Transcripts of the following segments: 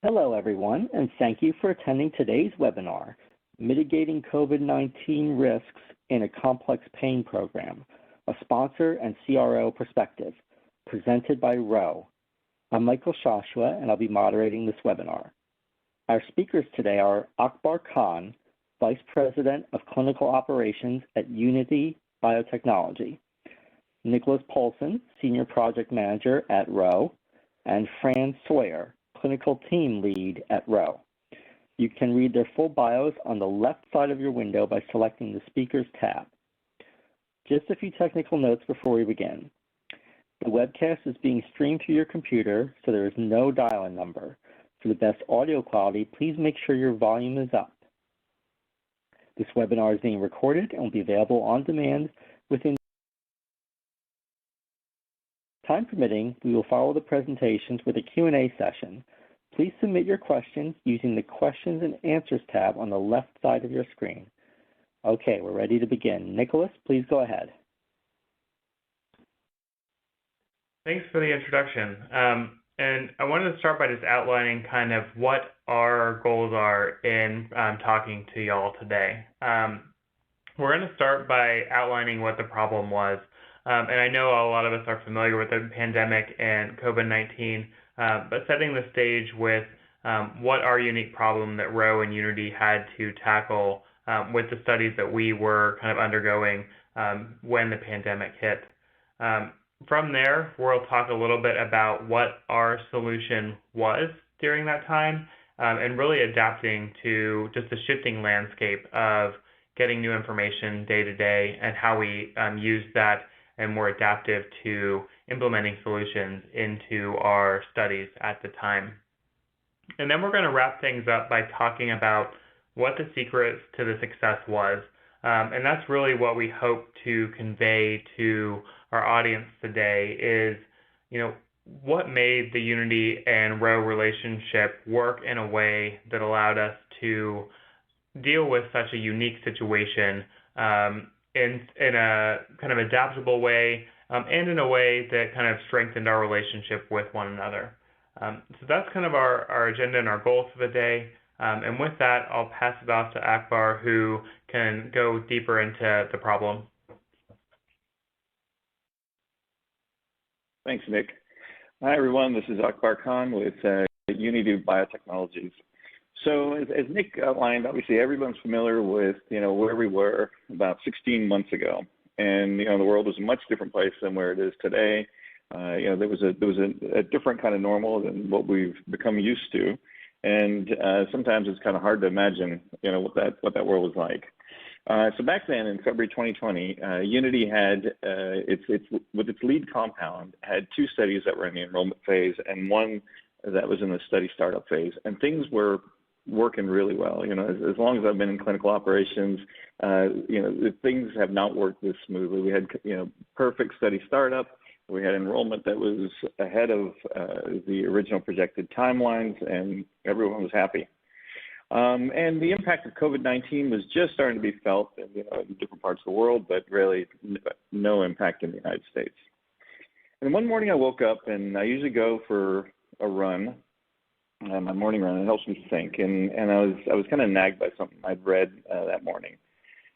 Hello, everyone, and thank you for attending today's webinar, Mitigating COVID-19 Risks in a Complex Pain Program, a sponsor and CRO perspective, presented by Rho. I'm Michael Shoshua, and I'll be moderating this webinar. Our speakers today are Akbar Khan, Vice President of Clinical Operations at Unity Biotechnology, Nicholas Polson, Senior Project Manager at Rho, and Fran Sawyer, Clinical Team Lead at Rho. You can read their full bios on the left side of your window by selecting the Speakers tab. Just a few technical notes before we begin. The webcast is being streamed through your computer, so there is no dial-in number. For the best audio quality, please make sure your volume is up. This webinar is being recorded and will be available on demand within time permitting. We will follow the presentations with a Q&A session. Please submit your questions using the Questions and Answers tab on the left side of your screen. Okay, we're ready to begin. Nicholas, please go ahead. Thanks for the introduction. And I wanted to start by just outlining kind of what our goals are in talking to y'all today. We're going to start by outlining what the problem was. And I know a lot of us are familiar with the pandemic and COVID-19, but setting the stage with what our unique problem that Rho and Unity had to tackle with the studies that we were kind of undergoing when the pandemic hit. From there, we'll talk a little bit about what our solution was during that time and really adapting to just the shifting landscape of getting new information day to day and how we use that and more adaptive to implementing solutions into our studies at the time. And then we're going to wrap things up by talking about what the secret to the success was. And that's really what we hope to convey to our audience today is, what made the Unity and Rho relationship work in a way that allowed us to deal with such a unique situation in a kind of adaptable way and in a way that kind of strengthened our relationship with one another. So that's kind of our agenda and our goals for the day. And with that, I'll pass it off to Akbar, who can go deeper into the problem. Thanks, Nick. Hi, everyone. This is Akbar Khan with Unity Biotechnologies. So as Nick outlined, obviously everyone's familiar with, where we were about 16 months ago. And, the world was a much different place than where it is today. There was a different kind of normal than what we've become used to. And sometimes it's kind of hard to imagine, what that world was like. So back then in February 2020, Unity had, with its lead compound, had 2 studies that were in the enrollment phase and 1 that was in the study startup phase. And things were working really well. As long as I've been in clinical operations, things have not worked this smoothly. We had, perfect study startup. We had enrollment that was ahead of the original projected timelines, and everyone was happy. And the impact of COVID-19 was just starting to be felt in different parts of the world, but really no impact in the United States. And one morning I woke up, and I usually go for a run, my morning run. It helps me think. And I was kind of nagged by something I'd read that morning.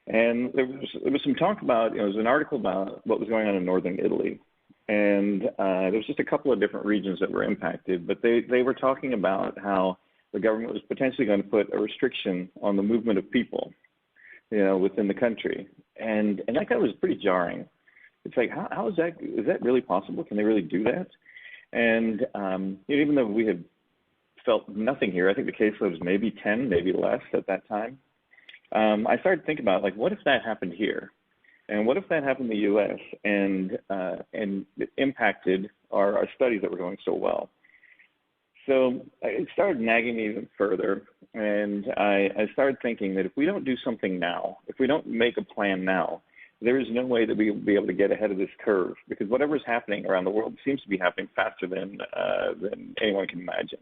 And there was some talk about, there was an article about what was going on in northern Italy. And there was just a couple of different regions that were impacted, but they were talking about how the government was potentially going to put a restriction on the movement of people, within the country. And that kind of was pretty jarring. It's like, how is that really possible? Can they really do that? And even though we had felt nothing here, I think the caseload was maybe 10, maybe less at that time. I started thinking about, what if that happened here? And what if that happened in the U.S. and it impacted our studies that were going so well? So it started nagging me even further, and I started thinking that if we don't do something now, if we don't make a plan now, there is no way that we will be able to get ahead of this curve, because whatever's happening around the world seems to be happening faster than anyone can imagine.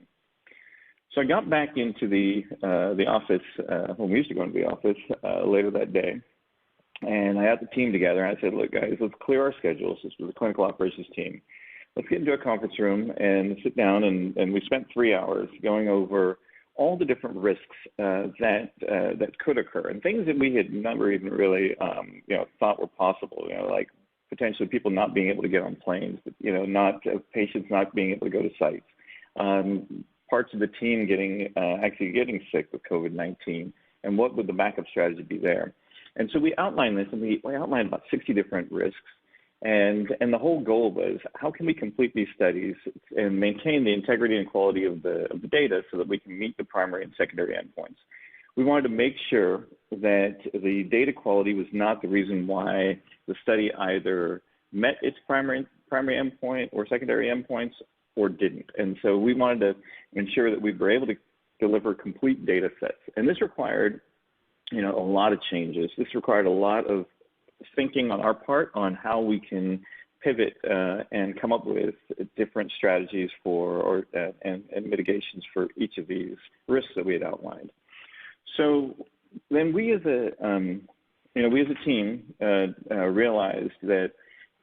So I got back into the office when we used to go into the office later that day, and I had the team together, and I said, look, guys, let's clear our schedules. This was a clinical operations team. let's get into a conference room and sit down. And we spent 3 hours going over all the different risks that could occur, and things that we had never even really thought were possible. Like potentially people not being able to get on planes, but not patients not being able to go to sites, parts of the team actually getting sick with COVID-19, and what would the backup strategy be there? And so we outlined this, and we outlined about 60 different risks. And the whole goal was, how can we complete these studies and maintain the integrity and quality of the data so that we can meet the primary and secondary endpoints? We wanted to make sure that the data quality was not the reason why the study either met its primary endpoint or secondary endpoints or didn't. And so we wanted to ensure that we were able to deliver complete data sets. And this required, a lot of changes. This required a lot of thinking on our part on how we can pivot and come up with different strategies and mitigations for each of these risks that we had outlined. So then we as a team realized that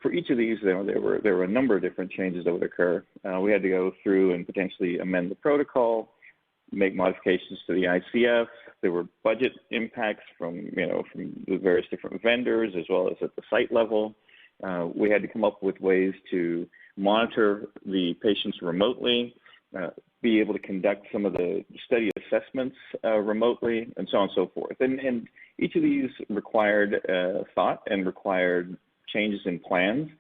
for each of these, there were a number of different changes that would occur. We had to go through and potentially amend the protocol, make modifications to the ICF. There were budget impacts from the various different vendors, as well as at the site level. We had to come up with ways to monitor the patients remotely, be able to conduct some of the study assessments remotely, and so on and so forth. And each of these required thought and required changes in plans,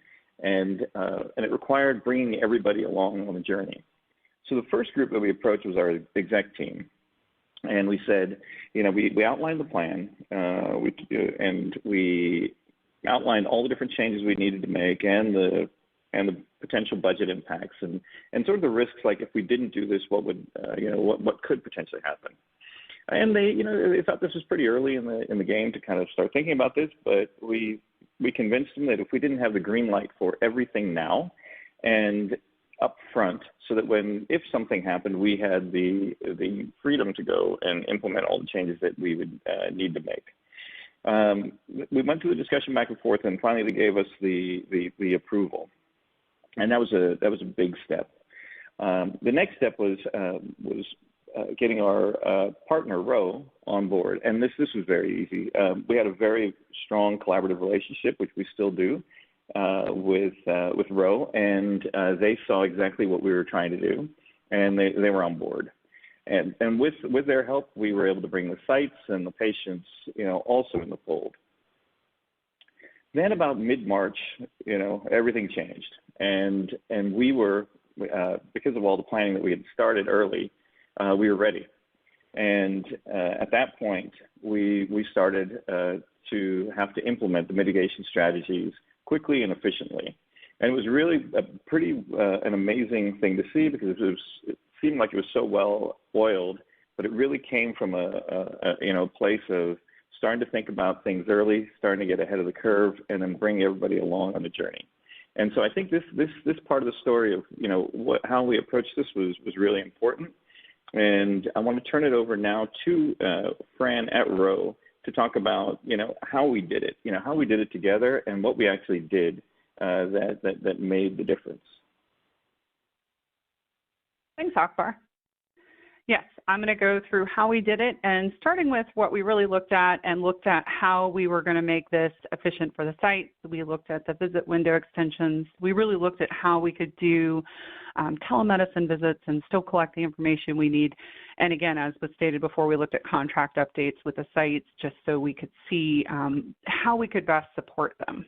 and it required bringing everybody along on the journey. So the first group that we approached was our exec team. And we said, we outlined the plan, and we outlined all the different changes we needed to make and the potential budget impacts and sort of the risks, like if we didn't do this, what would, what could potentially happen. And they thought this was pretty early in the game to kind of start thinking about this, but we convinced them that if we didn't have the green light for everything now and up front, so that if something happened, we had the freedom to go and implement all the changes that we would need to make. We went through the discussion back and forth, and finally they gave us the approval, and that was a big step. The next step was getting our partner Rho on board, and this was very easy. We had a very strong collaborative relationship, which we still do, with Rho, and they saw exactly what we were trying to do, and they were on board. And with their help, we were able to bring the sites and the patients, also in the fold. Then about mid-March, everything changed, and we were, because of all the planning that we had started early, we were ready. And at that point, we started to have to implement the mitigation strategies quickly and efficiently. And it was really an amazing thing to see, because it seemed like it was so well oiled, but it really came from a place of starting to think about things early, starting to get ahead of the curve, and then bring everybody along on the journey. And so I think this part of the story of how we approached this was really important. And I want to turn it over now to Fran at Rho to talk about how we did it, how we did it together, and what we actually did that made the difference. Thanks, Akbar. Yes, I'm going to go through how we did it, and starting with what we really looked at how we were going to make this efficient for the site. We looked at the visit window extensions. We really looked at how we could do telemedicine visits and still collect the information we need. And again, as was stated before, we looked at contract updates with the sites just so we could see how we could best support them.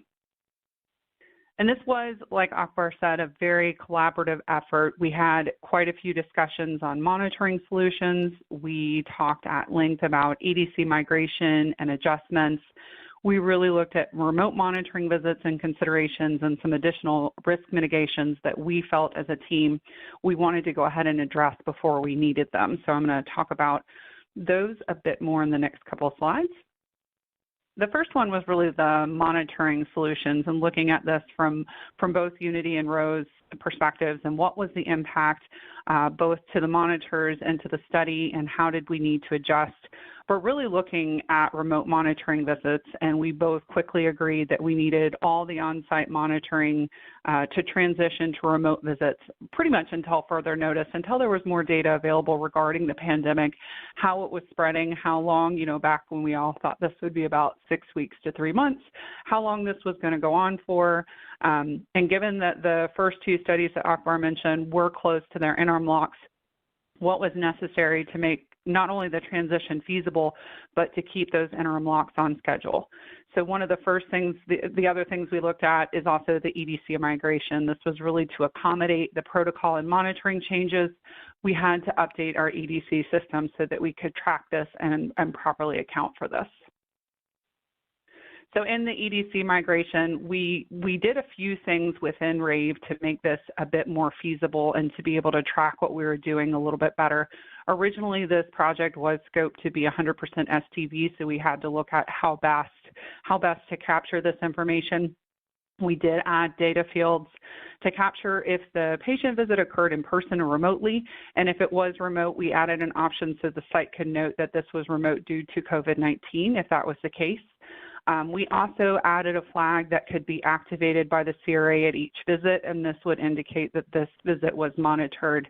And this was, like Akbar said, a very collaborative effort. We had quite a few discussions on monitoring solutions. We talked at length about EDC migration and adjustments. We really looked at remote monitoring visits and considerations and some additional risk mitigations that we felt as a team we wanted to go ahead and address before we needed them. So I'm going to talk about those a bit more in the next couple of slides. The first one was really the monitoring solutions and looking at this from both Unity and Rho's perspectives, and what was the impact both to the monitors and to the study, and how did we need to adjust but really looking at remote monitoring visits, and we both quickly agreed that we needed all the on-site monitoring to transition to remote visits pretty much until further notice, until there was more data available regarding the pandemic, how it was spreading, how long, back when we all thought this would be about 6 weeks to 3 months, how long this was going to go on for. And given that the first two studies that Akbar mentioned were close to their interim locks, what was necessary to make not only the transition feasible, but to keep those interim locks on schedule. So one of the first things, the other things we looked at is also the EDC migration. This was really to accommodate the protocol and monitoring changes. We had to update our EDC system so that we could track this and properly account for this. So in the EDC migration, we did a few things within RAVE to make this a bit more feasible and to be able to track what we were doing a little bit better. Originally, this project was scoped to be 100% STV, so we had to look at how best to capture this information. We did add data fields to capture if the patient visit occurred in person or remotely, and if it was remote, we added an option so the site could note that this was remote due to COVID-19, if that was the case. We also added a flag that could be activated by the CRA at each visit, and this would indicate that this visit was monitored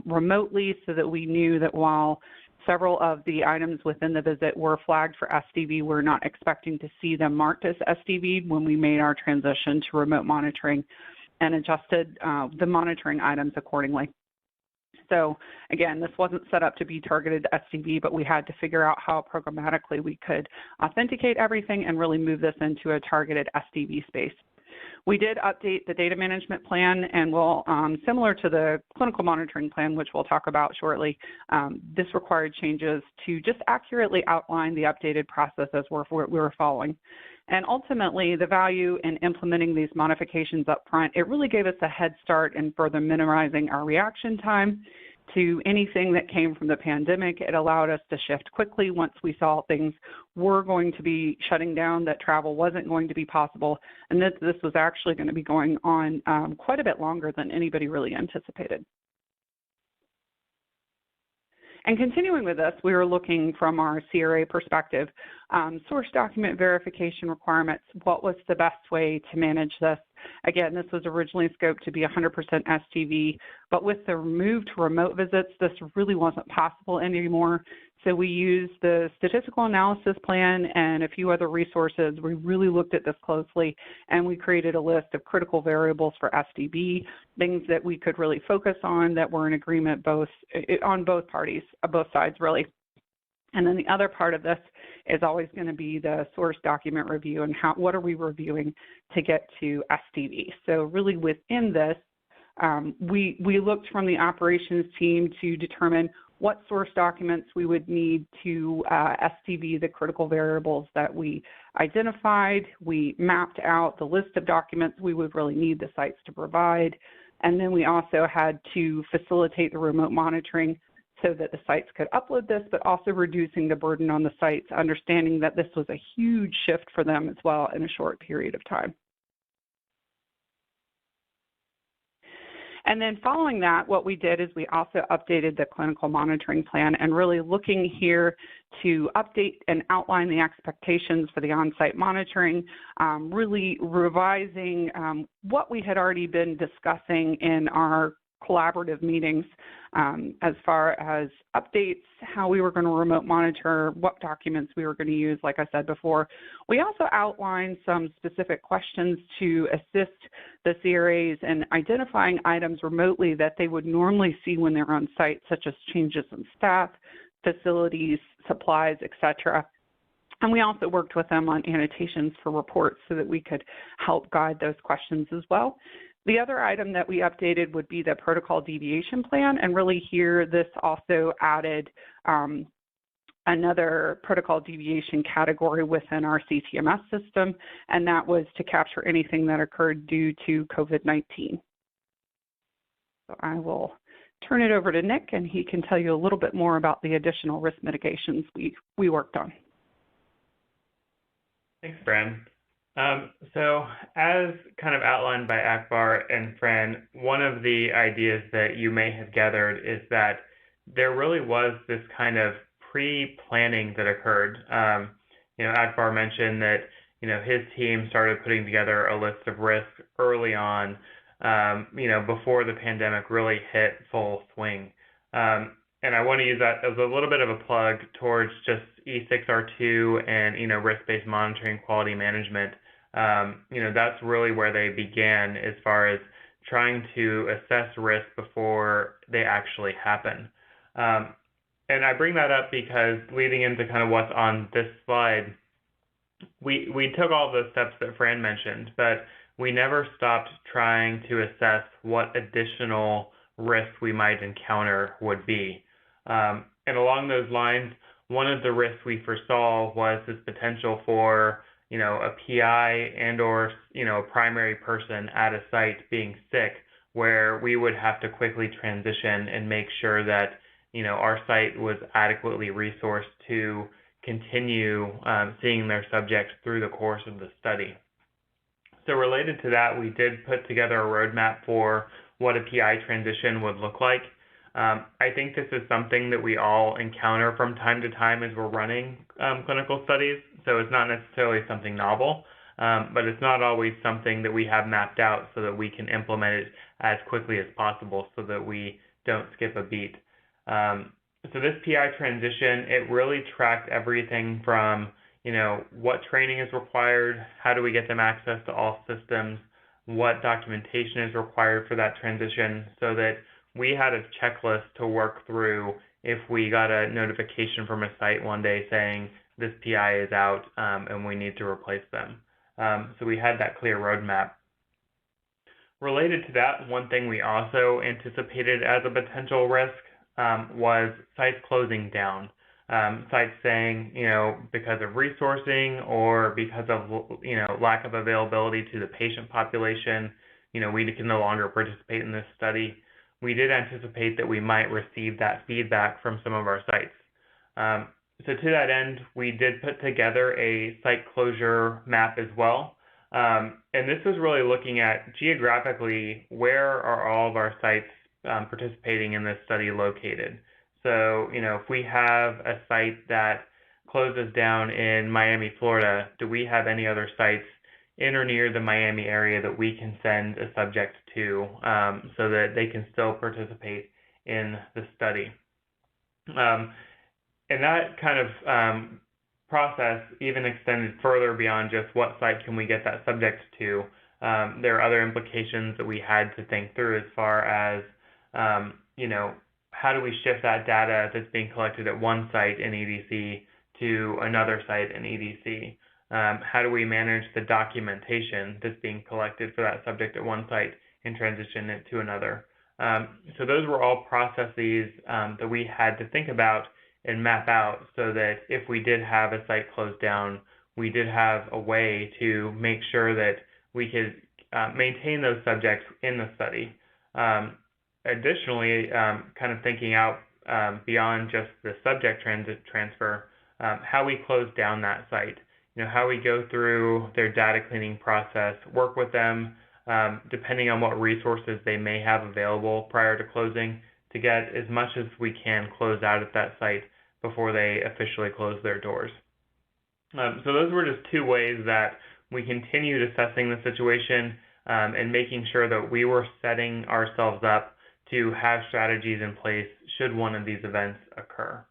remotely, so that we knew that while several of the items within the visit were flagged for SDV, we're not expecting to see them marked as SDV when we made our transition to remote monitoring and adjusted the monitoring items accordingly. So again, this wasn't set up to be targeted to SDV, but we had to figure out how programmatically we could authenticate everything and really move this into a targeted SDV space. We did update the data management plan, and we'll, similar to the clinical monitoring plan, which we'll talk about shortly, this required changes to just accurately outline the updated processes we were following. And ultimately, the value in implementing these modifications up front, it really gave us a head start in further minimizing our reaction time to anything that came from the pandemic. It allowed us to shift quickly once we saw things were going to be shutting down, that travel wasn't going to be possible, and that this was actually going to be going on quite a bit longer than anybody really anticipated. And continuing with this, we were looking from our CRA perspective, source document verification requirements, what was the best way to manage this? Again, this was originally scoped to be 100% STV, but with the move to remote visits, this really wasn't possible anymore. So we used the statistical analysis plan and a few other resources. We really looked at this closely, and we created a list of critical variables for SDB, things that we could really focus on that were in agreement on both parties, both sides really. And then the other part of this is always going to be the source document review and what are we reviewing to get to SDV. So really within this, we looked from the operations team to determine what source documents we would need to SDV the critical variables that we identified. We mapped out the list of documents we would really need the sites to provide. And then we also had to facilitate the remote monitoring so that the sites could upload this, but also reducing the burden on the sites, understanding that this was a huge shift for them as well in a short period of time. And then following that, what we did is we also updated the clinical monitoring plan, and really looking here to update and outline the expectations for the on-site monitoring, really revising what we had already been discussing in our collaborative meetings as far as updates, how we were going to remote monitor, what documents we were going to use, like I said before. We also outlined some specific questions to assist the CRAs in identifying items remotely that they would normally see when they're on site, such as changes in staff, facilities, supplies, etc. And we also worked with them on annotations for reports so that we could help guide those questions as well. The other item that we updated would be the protocol deviation plan, and really here this also added another protocol deviation category within our CTMS system, and that was to capture anything that occurred due to COVID-19. So I will turn it over to Nick, and he can tell you a little bit more about the additional risk mitigations we worked on. Thanks, Fran. So as kind of outlined by Akbar and Fran, one of the ideas that you may have gathered is that there really was this kind of pre-planning that occurred. Akbar mentioned that, his team started putting together a list of risks early on, before the pandemic really hit full swing. And I want to use that as a little bit of a plug towards just E6R2 and, risk-based monitoring quality management. That's really where they began as far as trying to assess risk before they actually happen. And I bring that up because leading into kind of what's on this slide, we took all the steps that Fran mentioned, but we never stopped trying to assess what additional risks we might encounter would be. And along those lines, one of the risks we foresaw was this potential for, a PI and or, a primary person at a site being sick, where we would have to quickly transition and make sure that, our site was adequately resourced to continue seeing their subjects through the course of the study. So related to that, we did put together a roadmap for what a PI transition would look like. I think this is something that we all encounter from time to time as we're running clinical studies, so it's not necessarily something novel, but it's not always something that we have mapped out so that we can implement it as quickly as possible so that we don't skip a beat. So this PI transition, it really tracked everything from, what training is required, how do we get them access to all systems, what documentation is required for that transition, so that we had a checklist to work through if we got a notification from a site one day saying this PI is out and we need to replace them. So we had that clear roadmap. Related to that, one thing we also anticipated as a potential risk was sites closing down. Sites saying, because of resourcing or because of, lack of availability to the patient population, we can no longer participate in this study. We did anticipate that we might receive that feedback from some of our sites. So to that end, we did put together a site closure map as well. And this was really looking at geographically where are all of our sites participating in this study located. So, if we have a site that closes down in Miami, Florida, do we have any other sites in or near the Miami area that we can send a subject to so that they can still participate in the study? And that kind of process even extended further beyond just what site can we get that subject to. There are other implications that we had to think through as far as, how do we shift that data that's being collected at one site in EDC to another site in EDC? How do we manage the documentation that's being collected for that subject at one site and transition it to another? So those were all processes that we had to think about and map out so that if we did have a site closed down, we did have a way to make sure that we could maintain those subjects in the study. Additionally, kind of thinking out beyond just the subject transfer, how we close down that site, how we go through their data cleaning process, work with them, depending on what resources they may have available prior to closing, to get as much as we can close out at that site before they officially close their doors. So those were just two ways that we continued assessing the situation and making sure that we were setting ourselves up to have strategies in place should one of these events occur.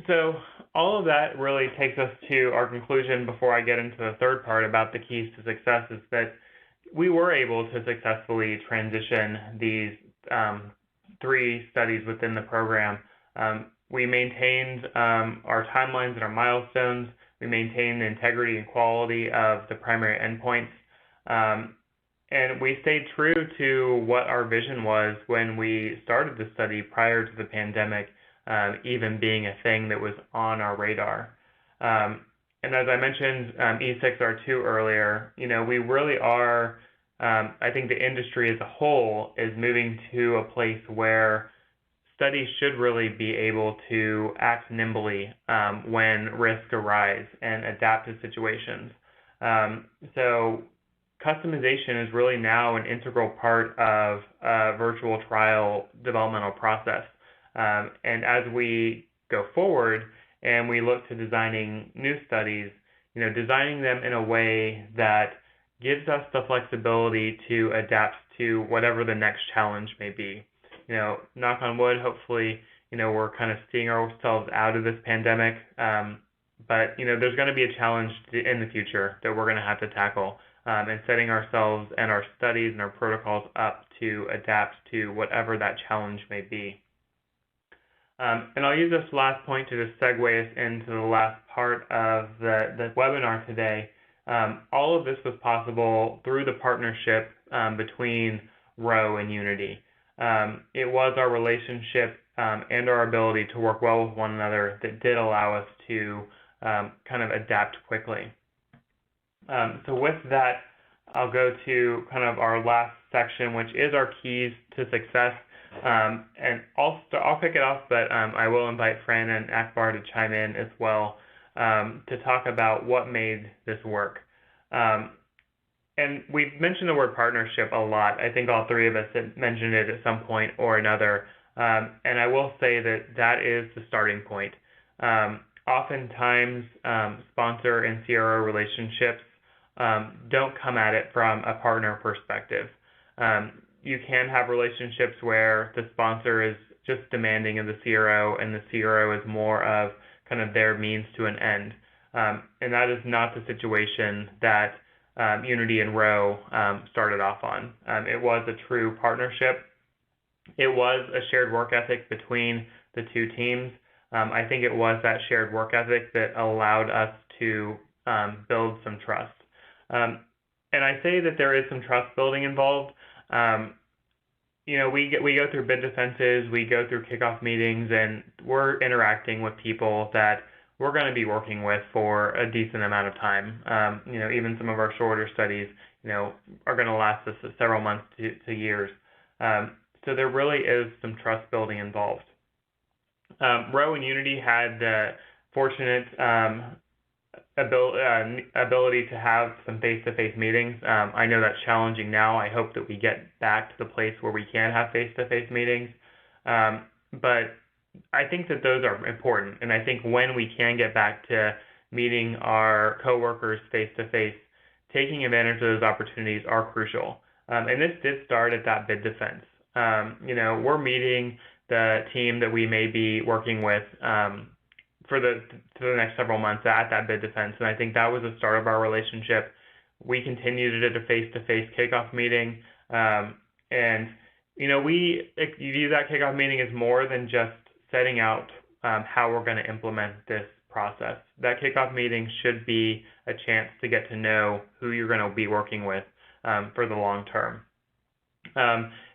So all of that really takes us to our conclusion before I get into the third part about the keys to success, is that we were able to successfully transition these 3 studies within the program. We maintained our timelines and our milestones. We maintained the integrity and quality of the primary endpoints. And we stayed true to what our vision was when we started the study prior to the pandemic even being a thing that was on our radar. And as I mentioned E6R2 earlier, we really are, I think the industry as a whole is moving to a place where studies should really be able to act nimbly when risks arise and adapt to situations. So customization is really now an integral part of a virtual trial developmental process. And as we go forward and we look to designing new studies, designing them in a way that gives us the flexibility to adapt to whatever the next challenge may be. Knock on wood, hopefully, we're kind of seeing ourselves out of this pandemic. But there's going to be a challenge in the future that we're going to have to tackle, and setting ourselves and our studies and our protocols up to adapt to whatever that challenge may be. And I'll use this last point to just segue us into the last part of the webinar today. All of this was possible through the partnership between Rho and Unity. It was our relationship and our ability to work well with one another that did allow us to kind of adapt quickly. So with that, I'll go to kind of our last section, which is our keys to success. And I'll kick it off, but I will invite Fran and Akbar to chime in as well to talk about what made this work. And we've mentioned the word partnership a lot. I think all three of us have mentioned it at some point or another. And I will say that that is the starting point. Oftentimes, sponsor and CRO relationships don't come at it from a partner perspective. You can have relationships where the sponsor is just demanding of the CRO and the CRO is more of kind of their means to an end. And that is not the situation that Unity and Rho started off on. It was a true partnership. It was a shared work ethic between the two teams. I think it was that shared work ethic that allowed us to build some trust. And I say that there is some trust building involved. We go through bid defenses, we go through kickoff meetings, and we're interacting with people that we're going to be working with for a decent amount of time. Even some of our shorter studies, are going to last us several months to years. So there really is some trust building involved. Rho and Unity had the fortunate ability to have some face-to-face meetings. I know that's challenging now. I hope that we get back to the place where we can have face-to-face meetings. But I think that those are important. And I think when we can get back to meeting our coworkers face-to-face, taking advantage of those opportunities are crucial. And this did start at that bid defense. We're meeting the team that we may be working with for the next several months at that bid defense, and I think that was the start of our relationship. We continued it at a face-to-face kickoff meeting, and we view that kickoff meeting as more than just setting out how we're going to implement this process. That kickoff meeting should be a chance to get to know who you're going to be working with for the long term.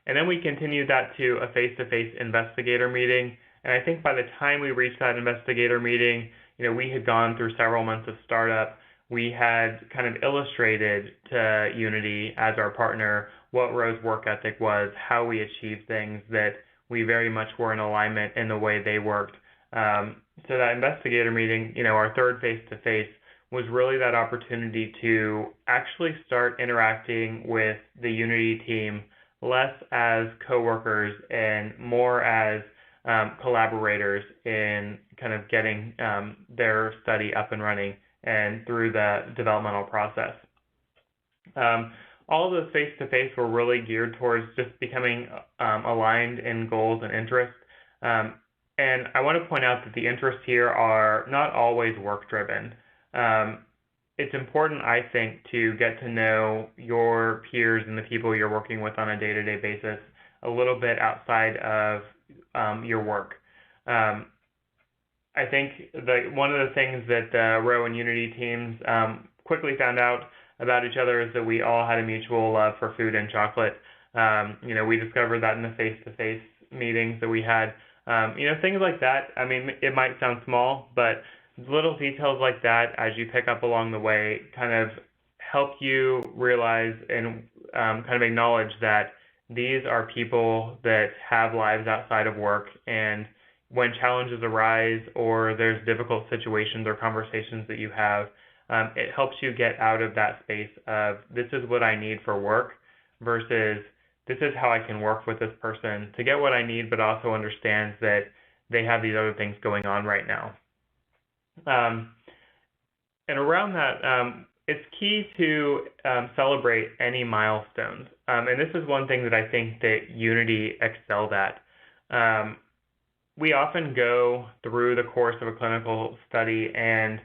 And then we continued that to a face-to-face investigator meeting. And I think by the time we reached that investigator meeting, we had gone through several months of startup. We had kind of illustrated to Unity as our partner what Rho's work ethic was, how we achieved things, that we very much were in alignment in the way they worked. So that investigator meeting, our third face-to-face, was really that opportunity to actually start interacting with the Unity team less as coworkers and more as collaborators in kind of getting their study up and running and through the developmental process. All of those face-to-face were really geared towards just becoming aligned in goals and interests. And I want to point out that the interests here are not always work-driven. It's important, I think, to get to know your peers and the people you're working with on a day-to-day basis a little bit outside of your work. I think that one of the things that the Rho and Unity teams quickly found out about each other is that we all had a mutual love for food and chocolate. We discovered that in the face-to-face meetings that we had. Things like that. I mean, it might sound small, but little details like that, as you pick up along the way, kind of help you realize and kind of acknowledge that these are people that have lives outside of work, and when challenges arise or there's difficult situations or conversations that you have, it helps you get out of that space of this is what I need for work versus this is how I can work with this person to get what I need, but also understands that they have these other things going on right now. And around that, it's key to celebrate any milestones. And this is one thing that I think that Unity excelled at. We often go through the course of a clinical study, and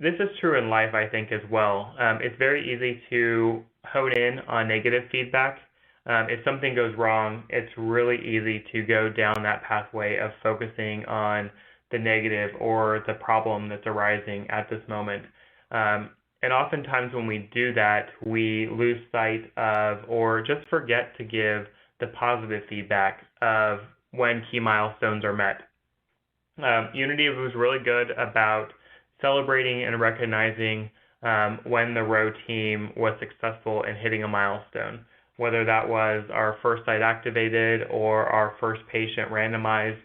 this is true in life, I think, as well. It's very easy to hone in on negative feedback. If something goes wrong, it's really easy to go down that pathway of focusing on the negative or the problem that's arising at this moment. And oftentimes when we do that, we lose sight of or just forget to give the positive feedback of when key milestones are met. Unity was really good about celebrating and recognizing when the Rho team was successful in hitting a milestone, whether that was our first site activated or our first patient randomized.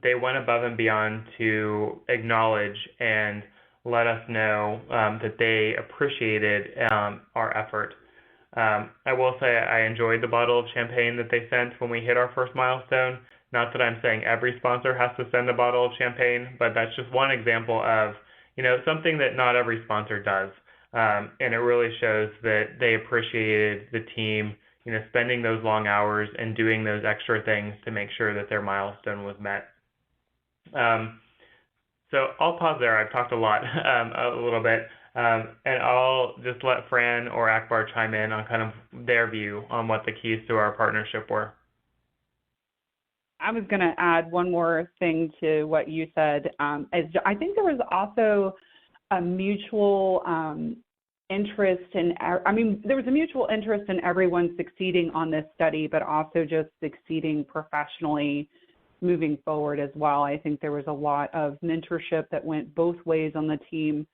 They went above and beyond to acknowledge and let us know that they appreciated our effort. I will say I enjoyed the bottle of champagne that they sent when we hit our first milestone. Not that I'm saying every sponsor has to send a bottle of champagne, but that's just one example of, something that not every sponsor does. And it really shows that they appreciated the team, spending those long hours and doing those extra things to make sure that their milestone was met. So I'll pause there. I've talked a lot, a little bit, and I'll just let Fran or Akbar chime in on kind of their view on what the keys to our partnership were. I was going to add one more thing to what you said. I think there was also a mutual interest there was a mutual interest in everyone succeeding on this study, but also just succeeding professionally moving forward as well. I think there was a lot of mentorship that went both ways on the team,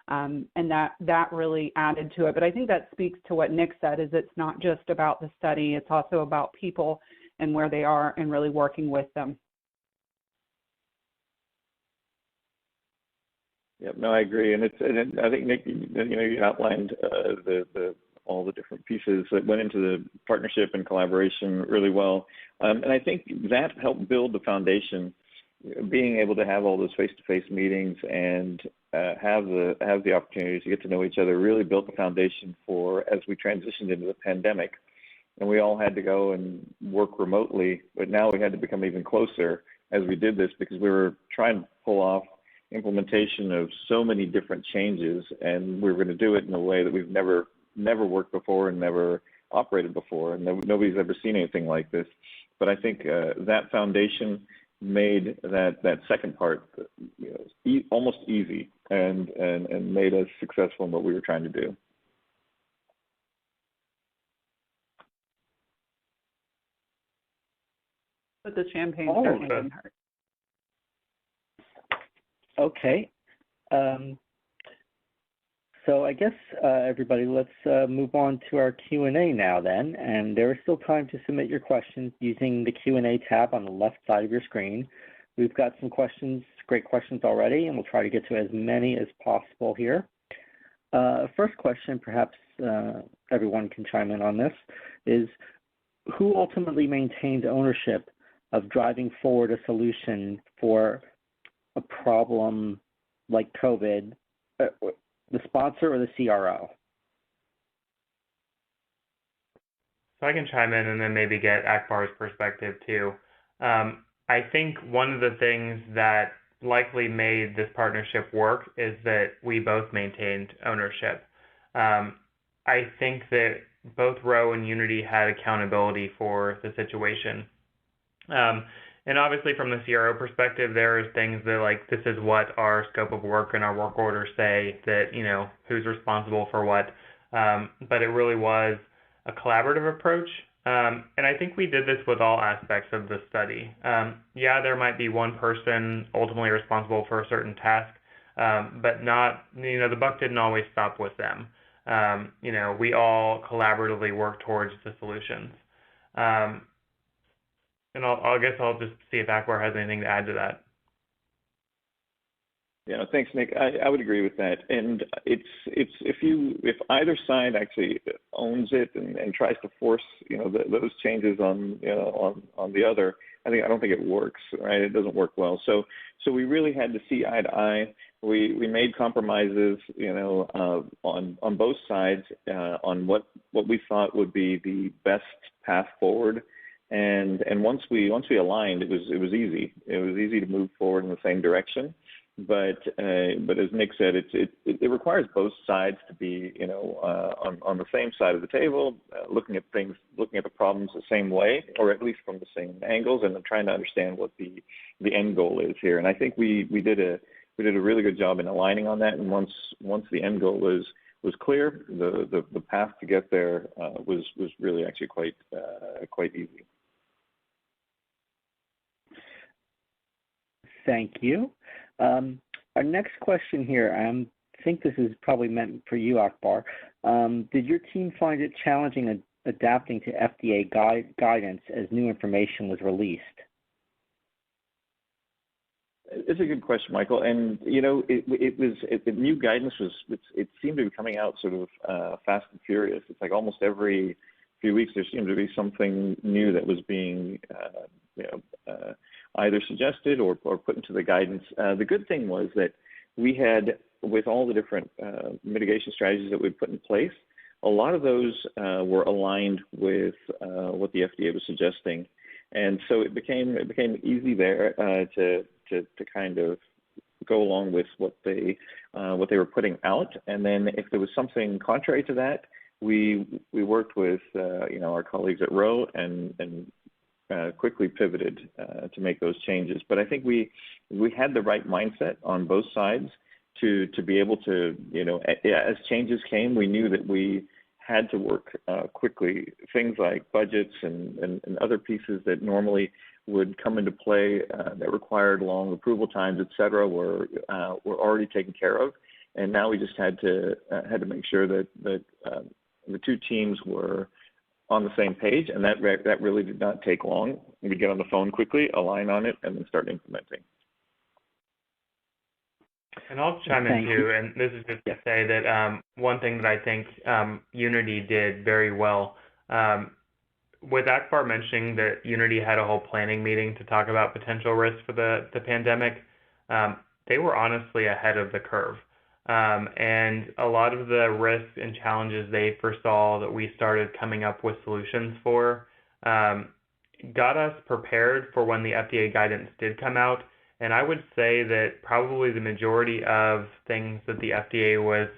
and that really added to it. But I think that speaks to what Nick said, is it's not just about the study, it's also about people and where they are and really working with them. Yep, no, I agree, and I think Nick, you outlined all the different pieces that went into the partnership and collaboration really well, and I think that helped build the foundation. Being able to have all those face-to-face meetings and have the opportunity to get to know each other really built the foundation for as we transitioned into the pandemic. And we all had to go and work remotely, but now we had to become even closer as we did this, because we were trying to pull off implementation of so many different changes, and we were going to do it in a way that we've never worked before and never operated before, and nobody's ever seen anything like this. But I think that foundation made that second part almost easy and made us successful in what we were trying to do. But the champagne certainly didn't hurt. Okay. So I guess, everybody, let's move on to our Q&A now then. And there is still time to submit your questions using the Q&A tab on the left side of your screen. We've got some questions, great questions already, and we'll try to get to as many as possible here. First question, perhaps everyone can chime in on this, is who ultimately maintained ownership of driving forward a solution for a problem like COVID, the sponsor or the CRO? So I can chime in and then maybe get Akbar's perspective too. I think one of the things that likely made this partnership work is that we both maintained ownership. I think that both Rho and Unity had accountability for the situation. And obviously from the CRO perspective, there is things that like, this is what our scope of work and our work orders say that, who's responsible for what. But it really was a collaborative approach. And I think we did this with all aspects of the study. Yeah, there might be one person ultimately responsible for a certain task, but not, the buck didn't always stop with them. We all collaboratively work towards the solutions. And I guess I'll just see if Akbar has anything to add to that. Thanks, Nick. I would agree with that. And it's if either side actually owns it and tries to force those changes on on the other, I don't think it works, right? It doesn't work well. So we really had to see eye to eye. We made compromises, on both sides on what we thought would be the best path forward. And once we aligned, it was easy. It was easy to move forward in the same direction. But as Nick said, it requires both sides to be on the same side of the table, looking at the problems the same way, or at least from the same angles, and trying to understand what the end goal is here. And I think we did a really good job in aligning on that. And once the end goal was clear, the path to get there was really actually quite easy. Thank you. Our next question here, I think this is probably meant for you, Akbar. Did your team find it challenging adapting to FDA guidance as new information was released? It's a good question, Michael. And the new guidance it seemed to be coming out sort of fast and furious. It's like almost every few weeks there seemed to be something new that was being either suggested or put into the guidance. The good thing was that we had, with all the different mitigation strategies that we put in place, a lot of those were aligned with what the FDA was suggesting, and so it became easy there to kind of go along with what they were putting out. And then if there was something contrary to that, we worked with our colleagues at Rho and quickly pivoted to make those changes. But I think we had the right mindset on both sides to be able to, as changes came, we knew that we had to work quickly. Things like budgets and other pieces that normally would come into play that required long approval times, et cetera, were already taken care of. And now we just had to make sure that the two teams were on the same page, and that really did not take long. We'd get on the phone quickly, align on it, and then start implementing. And I'll chime in too, and this is just to say that one thing that I think Unity did very well, with Akbar mentioning that Unity had a whole planning meeting to talk about potential risks for the pandemic, they were honestly ahead of the curve. And a lot of the risks and challenges they foresaw that we started coming up with solutions for got us prepared for when the FDA guidance did come out. And I would say that probably the majority of things that the FDA was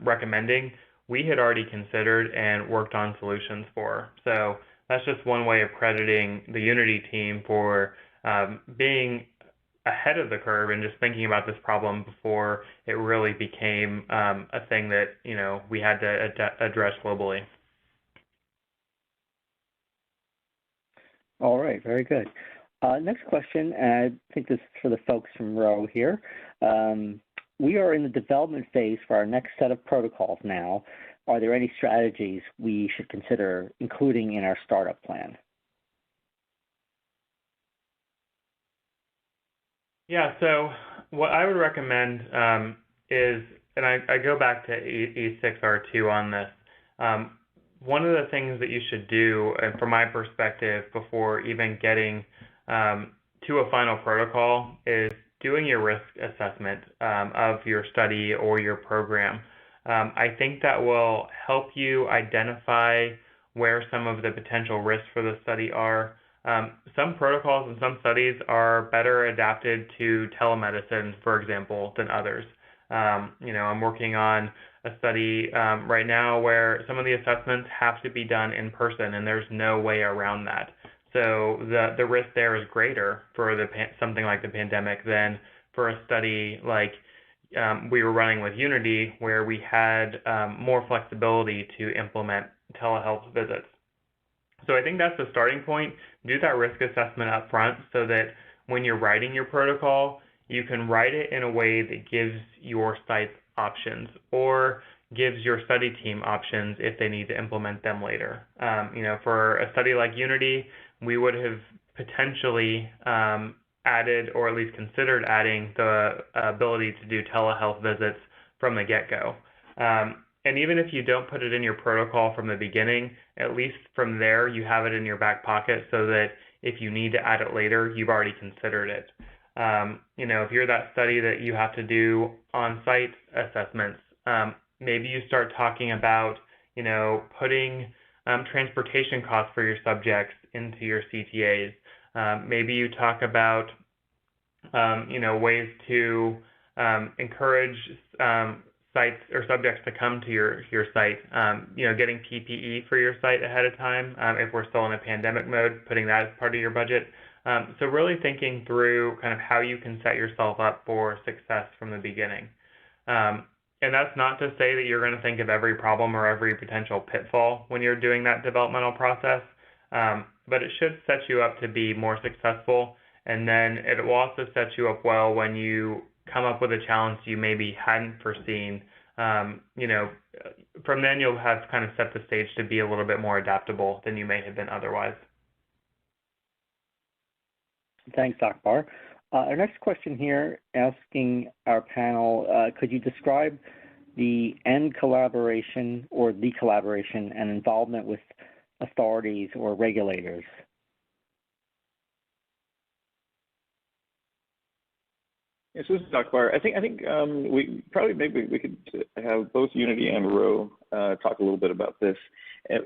recommending, we had already considered and worked on solutions for. So that's just one way of crediting the Unity team for being ahead of the curve and just thinking about this problem before it really became a thing that we had to address globally. All right, very good. Next question, and I think this is for the folks from Rho here. We are in the development phase for our next set of protocols now. Are there any strategies we should consider including in our startup plan? Yeah, so what I would recommend is, and I go back to E6R2 on this, one of the things that you should do, and from my perspective, before even getting to a final protocol is doing your risk assessment of your study or your program. I think that will help you identify where some of the potential risks for the study are. Some protocols and some studies are better adapted to telemedicine, for example, than others. I'm working on a study right now where some of the assessments have to be done in person, and there's no way around that. So the risk there is greater for something like the pandemic than for a study like we were running with Unity, where we had more flexibility to implement telehealth visits. So I think that's the starting point. Do that risk assessment up front so that when you're writing your protocol, you can write it in a way that gives your sites options or gives your study team options if they need to implement them later. For a study like Unity, we would have potentially added, or at least considered adding, the ability to do telehealth visits from the get-go. And even if you don't put it in your protocol from the beginning, at least from there you have it in your back pocket so that if you need to add it later, you've already considered it. If you're that study that you have to do on-site assessments, maybe you start talking about, putting transportation costs for your subjects into your CTAs. Maybe you talk about, ways to encourage sites or subjects to come to your site, getting PPE for your site ahead of time. If we're still in a pandemic mode, putting that as part of your budget. So really thinking through kind of how you can set yourself up for success from the beginning. And that's not to say that you're going to think of every problem or every potential pitfall when you're doing that developmental process, but it should set you up to be more successful. And then it will also set you up well when you come up with a challenge you maybe hadn't foreseen. From then you'll have kind of set the stage to be a little bit more adaptable than you may have been otherwise. Thanks, Akbar. Our next question here, asking our panel, could you describe the end collaboration or the collaboration and involvement with authorities or regulators? Yes, this is Akbar. I think we probably maybe we could have both Unity and Rho talk a little bit about this.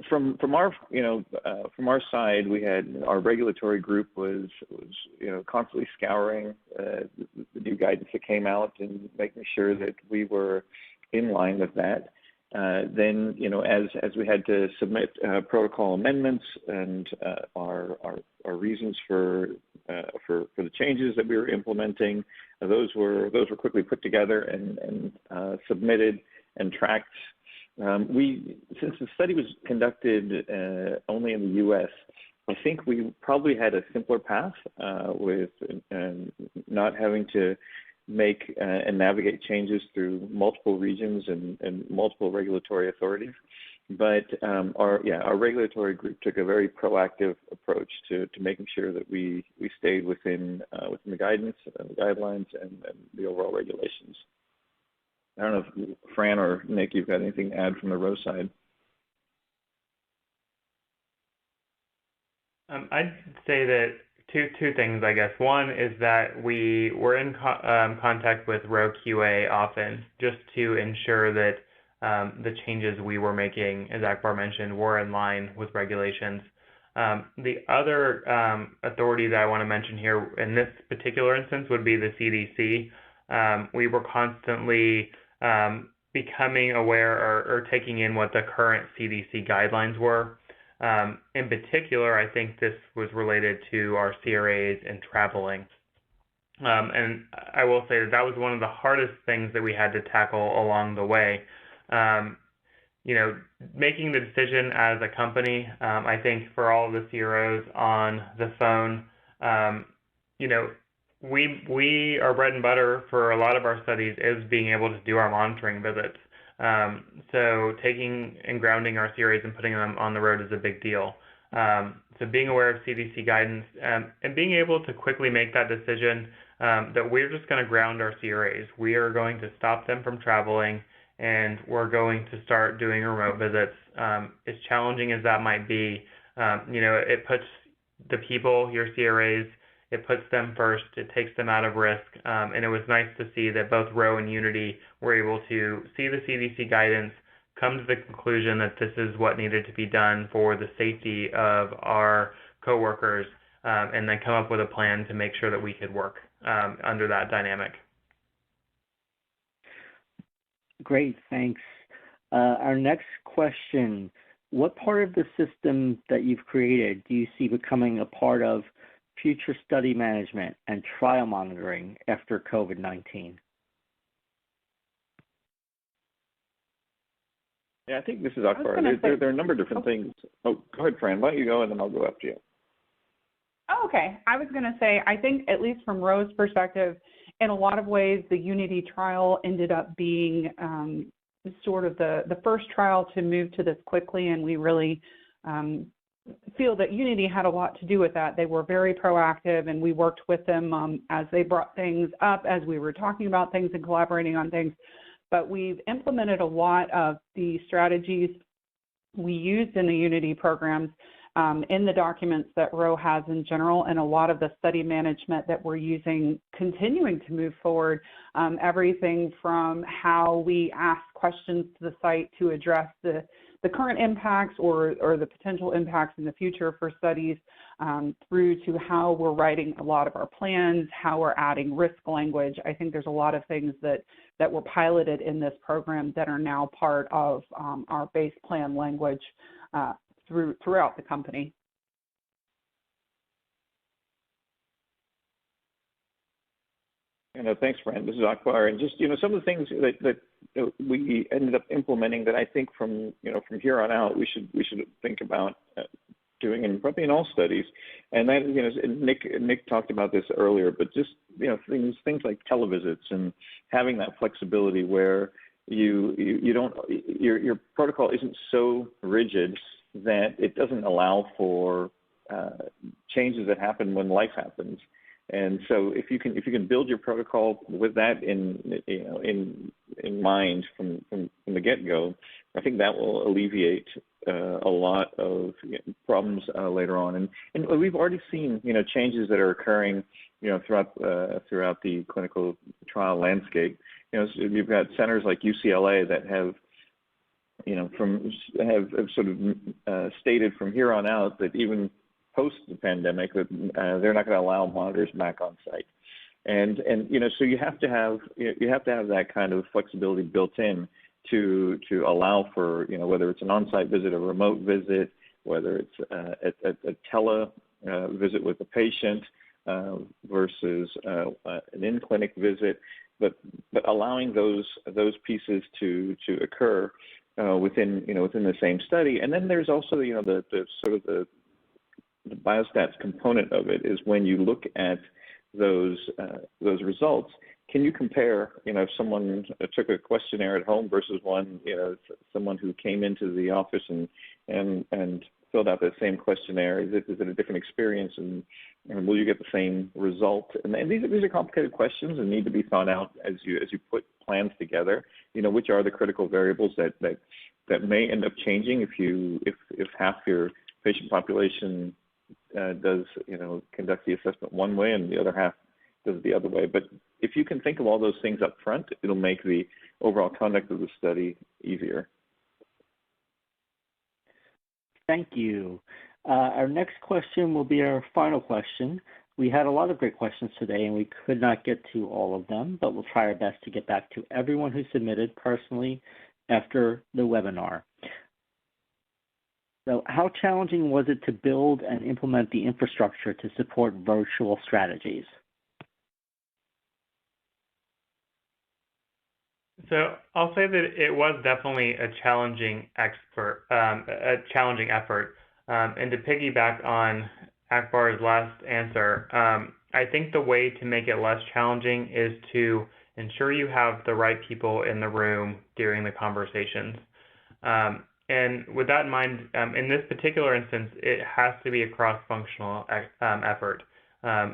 From our side, we had our regulatory group was constantly scouring the new guidance that came out and making sure that we were in line with that. Then as we had to submit protocol amendments and our reasons for the changes that we were implementing, those were quickly put together and submitted and tracked. Since the study was conducted only in the U.S., I think we probably had a simpler path with not having to make and navigate changes through multiple regions and multiple regulatory authorities. But our regulatory group took a very proactive approach to making sure that we stayed within the guidance, the guidelines, and the overall regulations. I don't know if Fran or Nick, you've got anything to add from the Rho side. I'd say that two things, I guess. One is that we were in contact with Rho QA often, just to ensure that the changes we were making, as Akbar mentioned, were in line with regulations. The other authority that I want to mention here in this particular instance would be the CDC. We were constantly becoming aware or taking in what the current CDC guidelines were. In particular, I think this was related to our CRAs and traveling. And I will say that was one of the hardest things that we had to tackle along the way. Making the decision as a company, I think for all of the CROs on the phone, we our bread and butter for a lot of our studies is being able to do our monitoring visits. So taking and grounding our CRAs and putting them on the road is a big deal. So being aware of CDC guidance and being able to quickly make that decision that we're just going to ground our CRAs. We are going to stop them from traveling, and we're going to start doing remote visits. As challenging as that might be, it puts the people, your CRAs, it puts them first, it takes them out of risk, and it was nice to see that both Rho and Unity were able to see the CDC guidance, come to the conclusion that this is what needed to be done for the safety of our coworkers, and then come up with a plan to make sure that we could work under that dynamic. Great, thanks. Our next question, what part of the system that you've created do you see becoming a part of future study management and trial monitoring after COVID-19? Yeah, I think this is Akbar. There are a number of different things. Oh, go ahead, Fran. Why don't you go, and then I'll go after you. Oh, okay. I was going to say, I think at least from Rho's perspective, in a lot of ways, the Unity trial ended up being sort of the first trial to move to this quickly, and we really feel that Unity had a lot to do with that. They were very proactive, and we worked with them as they brought things up, as we were talking about things and collaborating on things. But we've implemented a lot of the strategies we used in the Unity programs in the documents that Rho has in general, and a lot of the study management that we're using continuing to move forward. Everything from how we ask questions to the site to address the current impacts or the potential impacts in the future for studies, through to how we're writing a lot of our plans, how we're adding risk language. I think there's a lot of things that were piloted in this program that are now part of our base plan language throughout the company. Thanks, Fran. This is Akbar. And just, some of the things that we ended up implementing that I think from here on out, we should think about doing, and probably in all studies. And that, Nick talked about this earlier, but just, things like televisits and having that flexibility where you don't, your protocol isn't so rigid that it doesn't allow for changes that happen when life happens. And so if you can build your protocol with that in mind from the get-go, I think that will alleviate a lot of problems later on. And we've already seen changes that are occurring throughout the clinical trial landscape. So you've got centers like UCLA that have sort of stated from here on out that even post the pandemic that they're not going to allow monitors back on site, and so you have to have that kind of flexibility built in to allow for whether it's an on-site visit, a remote visit, whether it's a tele visit with a patient versus an in-clinic visit, but allowing those pieces to occur within the same study. And then there's also the sort of the biostats component of it is when you look at those results, can you compare, if someone took a questionnaire at home versus someone who came into the office and filled out that same questionnaire? Is it a different experience, and will you get the same result? And these are complicated questions and need to be thought out as you put plans together. Which are the critical variables that may end up changing if half your patient population does conduct the assessment one way and the other half does the other way. But if you can think of all those things up front, it'll make the overall conduct of the study easier. Thank you. Our next question will be our final question. We had a lot of great questions today, and we could not get to all of them, but we'll try our best to get back to everyone who submitted personally after the webinar. So how challenging was it to build and implement the infrastructure to support virtual strategies? So I'll say that it was definitely a challenging effort. And to piggyback on Akbar's last answer, I think the way to make it less challenging is to ensure you have the right people in the room during the conversations. And with that in mind, in this particular instance, it has to be a cross-functional effort.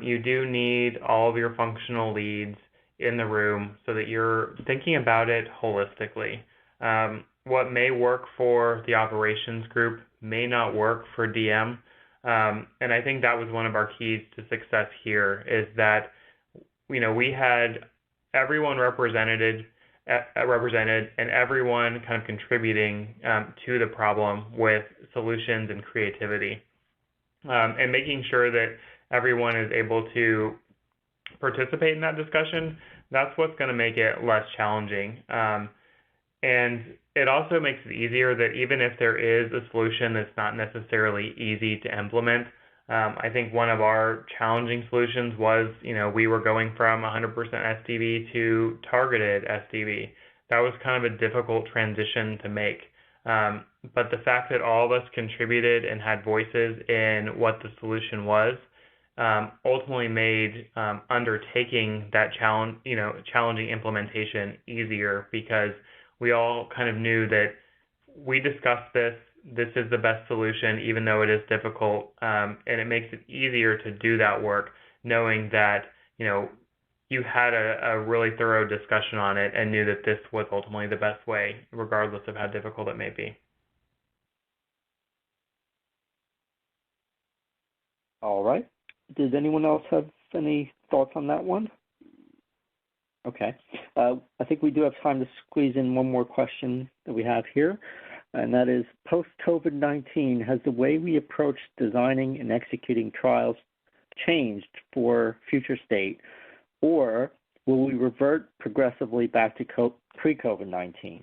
You do need all of your functional leads in the room so that you're thinking about it holistically. What may work for the operations group may not work for DM. And I think that was one of our keys to success here, is that we had everyone represented and everyone kind of contributing to the problem with solutions and creativity, and making sure that everyone is able to participate in that discussion. That's what's going to make it less challenging. And it also makes it easier that even if there is a solution that's not necessarily easy to implement, I think one of our challenging solutions was, we were going from 100% SDV to targeted SDV. That was kind of a difficult transition to make. But the fact that all of us contributed and had voices in what the solution was, ultimately made undertaking that challenging implementation easier, because we all kind of knew that we discussed this this is the best solution, even though it is difficult, and it makes it easier to do that work, knowing that, you had a really thorough discussion on it and knew that this was ultimately the best way, regardless of how difficult it may be. All right. Does anyone else have any thoughts on that one? Okay. I think we do have time to squeeze in one more question that we have here, and that is, post-COVID-19, has the way we approach designing and executing trials changed for future state, or will we revert progressively back to pre-COVID-19?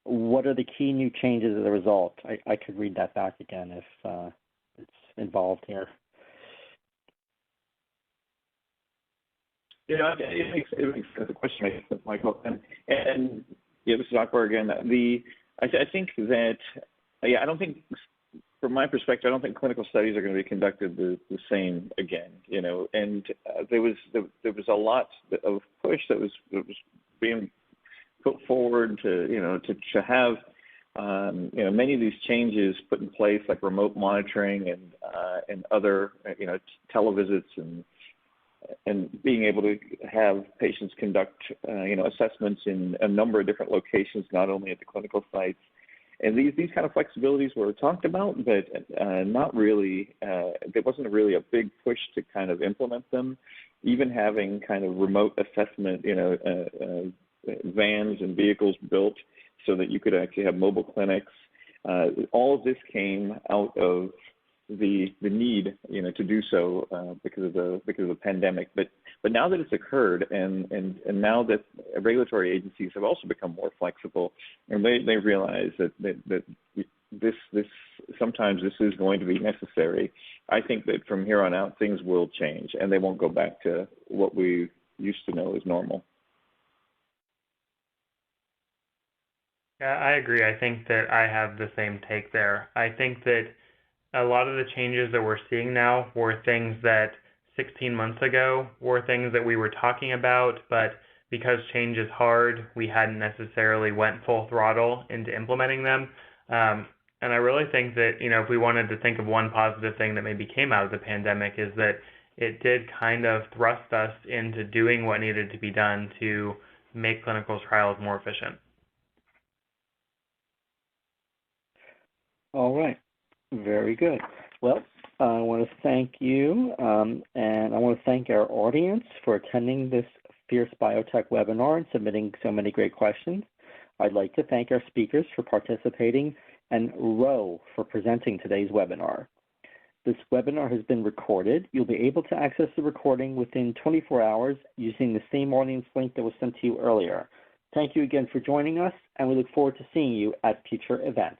What are the key new changes as a result? I could read that back again if it's involved here. It makes sense. The question makes sense, Michael. And this is Akbar again. I think that, I don't think, from my perspective, I don't think clinical studies are going to be conducted the same again. And there was a lot of push that was being put forward to have many of these changes put in place, like remote monitoring and other televisits and being able to have patients conduct assessments in a number of different locations, not only at the clinical sites. And these kind of flexibilities were talked about, but not really. There wasn't really a big push to kind of implement them. Even having kind of remote assessment, vans and vehicles built so that you could actually have mobile clinics. All of this came out of the need, to do so because of the pandemic. But now that it's occurred, and now that regulatory agencies have also become more flexible, and they realize that this sometimes this is going to be necessary. I think that from here on out things will change, and they won't go back to what we used to know as normal. Yeah, I agree. I think that I have the same take there. I think that a lot of the changes that we're seeing now were things that 16 months ago were things that we were talking about, but because change is hard, we hadn't necessarily went full throttle into implementing them. And I really think that, if we wanted to think of one positive thing that maybe came out of the pandemic, is that it did kind of thrust us into doing what needed to be done to make clinical trials more efficient. All right. Very good. Well, I want to thank you, and I want to thank our audience for attending this Fierce Biotech webinar and submitting so many great questions. I'd like to thank our speakers for participating and Rho for presenting today's webinar. This webinar has been recorded. You'll be able to access the recording within 24 hours using the same audience link that was sent to you earlier. Thank you again for joining us, and we look forward to seeing you at future events.